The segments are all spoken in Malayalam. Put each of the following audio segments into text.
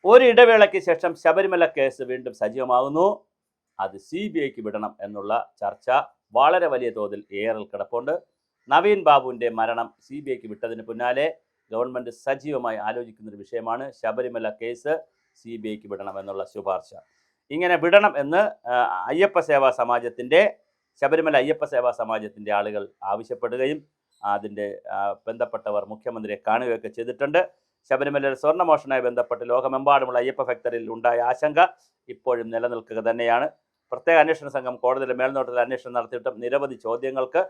ഒരു ഇടവേളയ്ക്ക് ശേഷം ശബരിമല കേസ് വീണ്ടും സജീവമാകുന്നു. അത് CBIക്ക് വിടണം എന്നുള്ള ചർച്ച വളരെ വലിയ തോതിൽ എയറിൽ കിടപ്പുണ്ട്. നവീൻ ബാബുവിൻ്റെ മരണം CBIക്ക് വിട്ടതിന് പിന്നാലെ ഗവൺമെൻറ് സജീവമായി ആലോചിക്കുന്നൊരു വിഷയമാണ് ശബരിമല കേസ് CBIക്ക് വിടണം എന്നുള്ള ശുപാർശ. ഇങ്ങനെ വിടണം എന്ന് ശബരിമല അയ്യപ്പ സേവാ സമാജത്തിൻ്റെ ആളുകൾ ആവശ്യപ്പെടുകയും അതിൻ്റെ ബന്ധപ്പെട്ടവർ മുഖ്യമന്ത്രിയെ കാണുകയൊക്കെ ചെയ്തിട്ടുണ്ട്. ശബരിമലയിൽ സ്വർണ്ണമോഷണവുമായി ബന്ധപ്പെട്ട് ലോകമെമ്പാടുമുള്ള അയ്യപ്പ ഭക്തരിൽ ഉണ്ടായ ആശങ്ക ഇപ്പോഴും നിലനിൽക്കുക തന്നെയാണ്. പ്രത്യേക അന്വേഷണ സംഘം കോടതിയുടെ മേൽനോട്ടത്തിൽ അന്വേഷണം നടത്തിയിട്ടും നിരവധി ചോദ്യങ്ങൾക്ക്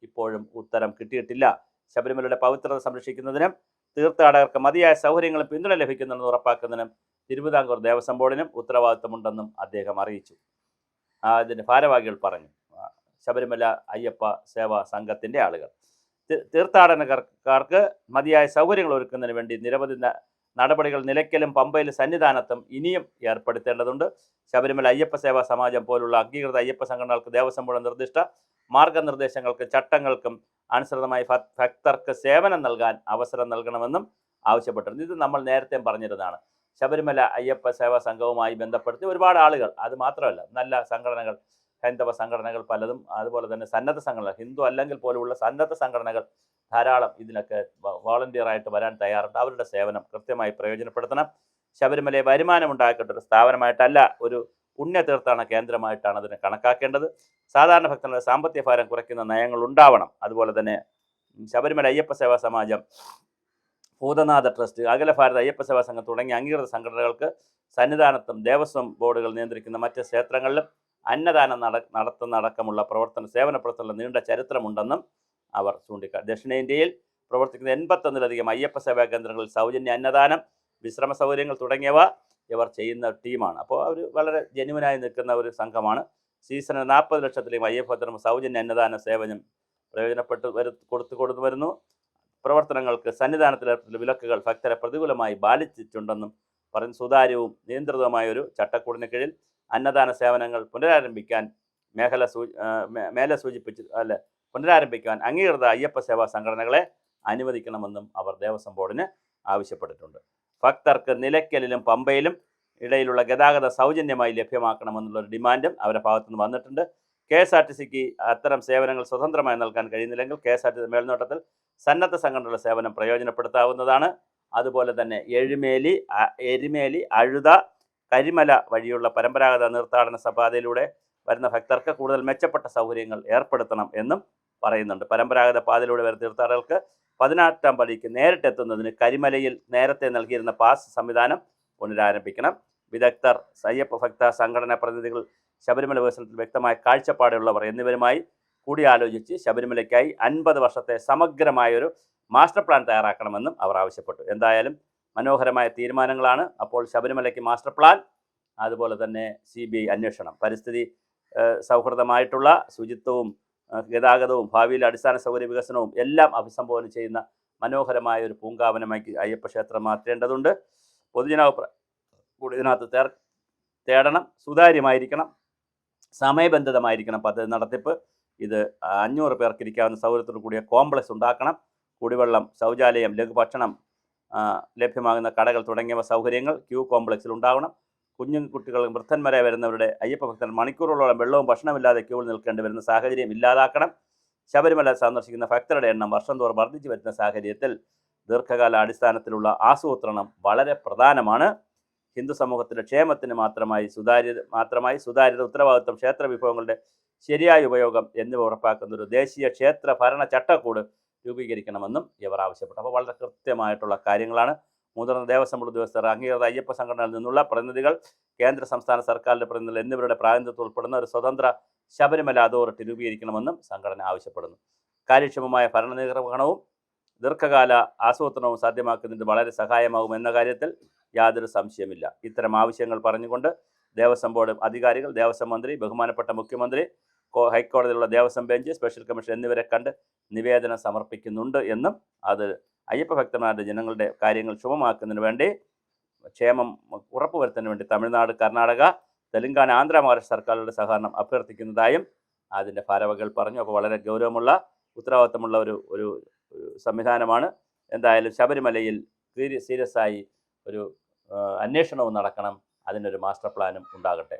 ഇപ്പോഴും ഉത്തരം കിട്ടിയിട്ടില്ല. ശബരിമലയുടെ പവിത്രത സംരക്ഷിക്കുന്നതിനും തീർത്ഥാടകർക്ക് മതിയായ സൗകര്യങ്ങളും പിന്തുണ ലഭിക്കുന്നുണ്ടെന്ന് ഉറപ്പാക്കുന്നതിനും തിരുവിതാംകൂർ ദേവസ്വം ബോർഡിനും ഉത്തരവാദിത്തമുണ്ടെന്നും അദ്ദേഹം അറിയിച്ചു. അതിൻ്റെ ഭാരവാഹികൾ പറഞ്ഞു. ശബരിമല അയ്യപ്പ സേവാ സംഘത്തിൻ്റെ ആളുകൾ തീർത്ഥാടകർക്ക് മതിയായ സൗകര്യങ്ങൾ ഒരുക്കുന്നതിന് വേണ്ടി നിരവധി നടപടികൾ നിലയ്ക്കലും പമ്പയിലും സന്നിധാനത്തും ഇനിയും ഏർപ്പെടുത്തേണ്ടതുണ്ട്. ശബരിമല അയ്യപ്പ സേവാ സമാജം പോലുള്ള അംഗീകൃത അയ്യപ്പ സംഘടനകൾക്ക് ദേവസ്വം ബോർഡ് നിർദ്ദിഷ്ട മാർഗനിർദ്ദേശങ്ങൾക്കും ചട്ടങ്ങൾക്കും അനുസൃതമായി ഭക്തർക്ക് സേവനം നൽകാൻ അവസരം നൽകണമെന്നും ആവശ്യപ്പെട്ടിരുന്നു. ഇത് നമ്മൾ നേരത്തെ പറഞ്ഞിരുന്നതാണ്. ശബരിമല അയ്യപ്പ സേവാ സംഘവുമായി ബന്ധപ്പെടുത്തി ഒരുപാട് ആളുകൾ, അത് മാത്രമല്ല നല്ല സംഘടനകൾ, ഹൈന്ദവ സംഘടനകൾ പലതും, അതുപോലെ തന്നെ സന്നദ്ധ സംഘടനകൾ, ഹിന്ദു അല്ലെങ്കിൽ പോലുള്ള സന്നദ്ധ സംഘടനകൾ ധാരാളം ഇതിനൊക്കെ വോളണ്ടിയറായിട്ട് വരാൻ തയ്യാറുണ്ട്. അവരുടെ സേവനം കൃത്യമായി പ്രയോജനപ്പെടുത്തണം. ശബരിമലയെ വരുമാനമുണ്ടാക്കിയിട്ടൊരു സ്ഥാപനമായിട്ടല്ല, ഒരു പുണ്യ തീർത്ഥാടന കേന്ദ്രമായിട്ടാണ് അതിനെ കണക്കാക്കേണ്ടത്. സാധാരണ ഭക്തരുടെ സാമ്പത്തിക ഭാരം കുറയ്ക്കുന്ന നയങ്ങൾ ഉണ്ടാവണം. അതുപോലെ തന്നെ ശബരിമല അയ്യപ്പ സേവാ സമാജം, ഭൂതനാഥ ട്രസ്റ്റ്, അഖില ഭാരത അയ്യപ്പ സേവാ സംഘം തുടങ്ങിയ അംഗീകൃത സംഘടനകൾക്ക് സന്നിധാനത്തും ദേവസ്വം ബോർഡുകൾ നിയന്ത്രിക്കുന്ന മറ്റ് ക്ഷേത്രങ്ങളിലും അന്നദാനം നടത്തുന്നതടക്കമുള്ള സേവന പ്രവർത്തനങ്ങളുടെ നീണ്ട ചരിത്രമുണ്ടെന്നും അവർ ചൂണ്ടിക്കാട്ടി. ദക്ഷിണേന്ത്യയിൽ പ്രവർത്തിക്കുന്ന 81ലധികം അയ്യപ്പ സേവാ കേന്ദ്രങ്ങളിൽ സൗജന്യ അന്നദാനം, വിശ്രമ സൗകര്യങ്ങൾ തുടങ്ങിയവ ഇവർ ചെയ്യുന്ന ടീമാണ്. അപ്പോൾ അവർ വളരെ ജെന്യുവനായി നിൽക്കുന്ന ഒരു സംഘമാണ്. സീസണിൽ 40 ലക്ഷത്തിലേക്കും അയ്യപ്പ ഭക്തർക്ക് സൗജന്യ അന്നദാന സേവനം കൊടുത്തു വരുന്നു. പ്രവർത്തനങ്ങൾക്ക് സന്നിധാനത്തിലേർപ്പെടുന്ന വിലക്കുകൾ ഭക്തരെ പ്രതികൂലമായി ബാധിച്ചിട്ടുണ്ടെന്നും പറഞ്ഞ് സുതാര്യവും നിയന്ത്രിതവുമായ ഒരു ചട്ടക്കൂടിന് കീഴിൽ അന്നദാന സേവനങ്ങൾ പുനരാരംഭിക്കാൻ അംഗീകൃത അയ്യപ്പ സേവാ സംഘടനകളെ അനുവദിക്കണമെന്നും അവർ ദേവസ്വം ബോർഡിന് ആവശ്യപ്പെട്ടിട്ടുണ്ട്. ഭക്തർക്ക് നിലയ്ക്കലിലും പമ്പയിലും ഇടയിലുള്ള ഗതാഗതം സൗജന്യമായി ലഭ്യമാക്കണമെന്നുള്ളൊരു ഡിമാൻഡും അവരുടെ ഭാഗത്തുനിന്ന് വന്നിട്ടുണ്ട്. KSRTCക്ക് അത്തരം സേവനങ്ങൾ സ്വതന്ത്രമായി നൽകാൻ കഴിയുന്നില്ലെങ്കിൽ KSRTC മേൽനോട്ടത്തിൽ സന്നദ്ധ സംഘടനകളുടെ സേവനം പ്രയോജനപ്പെടുത്താവുന്നതാണ്. അതുപോലെ തന്നെ എരുമേലി, അഴുത, കരിമല വഴിയുള്ള പരമ്പരാഗത തീർത്ഥാടന പാതയിലൂടെ വരുന്ന ഭക്തർക്ക് കൂടുതൽ മെച്ചപ്പെട്ട സൗകര്യങ്ങൾ ഏർപ്പെടുത്തണം എന്നും പറയുന്നുണ്ട്. പരമ്പരാഗത പാതയിലൂടെ വരുന്ന തീർത്ഥാടകർക്ക് 18ാം പടിക്ക് നേരിട്ടെത്തുന്നതിന് കരിമലയിൽ നേരത്തെ നൽകിയിരുന്ന പാസ് സംവിധാനം പുനരാരംഭിക്കണം. വിദഗ്ധർ, അയ്യപ്പ ഭക്ത സംഘടനാ പ്രതിനിധികൾ, ശബരിമല വികസനത്തിൽ വ്യക്തമായ കാഴ്ചപ്പാടുള്ളവർ എന്നിവരുമായി കൂടിയാലോചിച്ച് ശബരിമലയ്ക്കായി 50 വർഷത്തെ സമഗ്രമായൊരു മാസ്റ്റർ പ്ലാൻ തയ്യാറാക്കണമെന്നും അവർ ആവശ്യപ്പെട്ടു. എന്തായാലും മനോഹരമായ തീരുമാനങ്ങളാണ്. അപ്പോൾ ശബരിമലയ്ക്ക് മാസ്റ്റർ പ്ലാൻ, അതുപോലെ തന്നെ CBI അന്വേഷണം, പരിസ്ഥിതി സൗഹൃദമായിട്ടുള്ള ശുചിത്വവും ഗതാഗതവും ഭാവിയിൽ അടിസ്ഥാന സൗകര്യ വികസനവും എല്ലാം അഭിസംബോധന ചെയ്യുന്ന മനോഹരമായ ഒരു പൂങ്കാവനമായി അയ്യപ്പ ക്ഷേത്രം മാറ്റേണ്ടതുണ്ട്. പൊതുജനാഭിപ്രായം കൂടി ഇതിനകത്ത് തേടണം. സുതാര്യമായിരിക്കണം, സമയബന്ധിതമായിരിക്കണം പദ്ധതി നടത്തിപ്പ്. ഇത് 500 പേർക്ക് ഇരിക്കാവുന്ന സൗകര്യത്തോടു കൂടിയ കോംപ്ലക്സ് ഉണ്ടാക്കണം. കുടിവെള്ളം, ശൗചാലയം, ലഘുഭക്ഷണം ലഭ്യമാകുന്ന കടകൾ തുടങ്ങിയവ സൗകര്യങ്ങൾ ക്യൂ കോംപ്ലക്സിൽ ഉണ്ടാവണം. കുട്ടികളും വൃദ്ധന്മാരെ വരുന്നവരുടെ അയ്യപ്പ ഭക്തർ മണിക്കൂറുകളോളം വെള്ളവും ഭക്ഷണമില്ലാതെ ക്യൂവിൽ നിൽക്കേണ്ടി വരുന്ന സാഹചര്യം ഇല്ലാതാക്കണം. ശബരിമല സന്ദർശിക്കുന്ന ഭക്തരുടെ എണ്ണം വർഷം തോറും വർദ്ധിച്ചു വരുന്ന സാഹചര്യത്തിൽ ദീർഘകാല അടിസ്ഥാനത്തിലുള്ള ആസൂത്രണം വളരെ പ്രധാനമാണ്. ഹിന്ദു സമൂഹത്തിൻ്റെ ക്ഷേമത്തിന് മാത്രമായി സുതാര്യത, ഉത്തരവാദിത്വം, ക്ഷേത്ര വിഭവങ്ങളുടെ ശരിയായ ഉപയോഗം എന്നിവ ഉറപ്പാക്കുന്ന ഒരു ദേശീയ ക്ഷേത്ര ഭരണ ചട്ടക്കൂട് രൂപീകരിക്കണമെന്നും ഇവർ ആവശ്യപ്പെട്ടു. അപ്പോൾ വളരെ കൃത്യമായിട്ടുള്ള കാര്യങ്ങളാണ്. മുതിർന്ന ദേവസ്വം ബോർഡ് ഉദ്യോഗസ്ഥർ, അംഗീകൃത അയ്യപ്പ സംഘടനയിൽ നിന്നുള്ള പ്രതിനിധികൾ, കേന്ദ്ര സംസ്ഥാന സർക്കാരിൻ്റെ പ്രതിനിധികൾ എന്നിവരുടെ പ്രാതിനിധ്യത്തിൽ ഉൾപ്പെടുന്ന ഒരു സ്വതന്ത്ര ശബരിമല അതോറിറ്റി രൂപീകരിക്കണമെന്നും സംഘടന ആവശ്യപ്പെടുന്നു. കാര്യക്ഷമമായ ഭരണനിർവഹണവും ദീർഘകാല ആസൂത്രണവും സാധ്യമാക്കുന്നതിന് വളരെ സഹായമാകുമെന്ന കാര്യത്തിൽ യാതൊരു സംശയമില്ല. ഇത്തരം ആവശ്യങ്ങൾ പറഞ്ഞുകൊണ്ട് ദേവസ്വം ബോർഡ് അധികാരികൾ, ദേവസ്വം മന്ത്രി, ബഹുമാനപ്പെട്ട മുഖ്യമന്ത്രി, ഹൈക്കോടതിയിലുള്ള ദേവസ്വം ബെഞ്ച്, സ്പെഷ്യൽ കമ്മീഷൻ എന്നിവരെ കണ്ട് നിവേദനം സമർപ്പിക്കുന്നുണ്ട് എന്നും അത് അയ്യപ്പ ഭക്തന്മാരുടെ ജനങ്ങളുടെ കാര്യങ്ങൾ ശുഭമാക്കുന്നതിന് വേണ്ടി, ക്ഷേമം ഉറപ്പുവരുത്തുന്നതിന് വേണ്ടി തമിഴ്നാട്, കർണാടക, തെലങ്കാന, ആന്ധ്ര, മഹാരാഷ്ട്ര സർക്കാരുകളുടെ സഹകരണം അഭ്യർത്ഥിക്കുന്നതായും അതിൻ്റെ ഭാരവാഹികൾ പറഞ്ഞു. അപ്പോൾ വളരെ ഗൗരവമുള്ള, ഉത്തരവാദിത്തമുള്ള ഒരു സംവിധാനമാണ്. എന്തായാലും ശബരിമലയിൽ സീരിയസ് ആയി ഒരു അന്വേഷണവും നടക്കണം, അതിനൊരു മാസ്റ്റർ പ്ലാനും ഉണ്ടാകട്ടെ.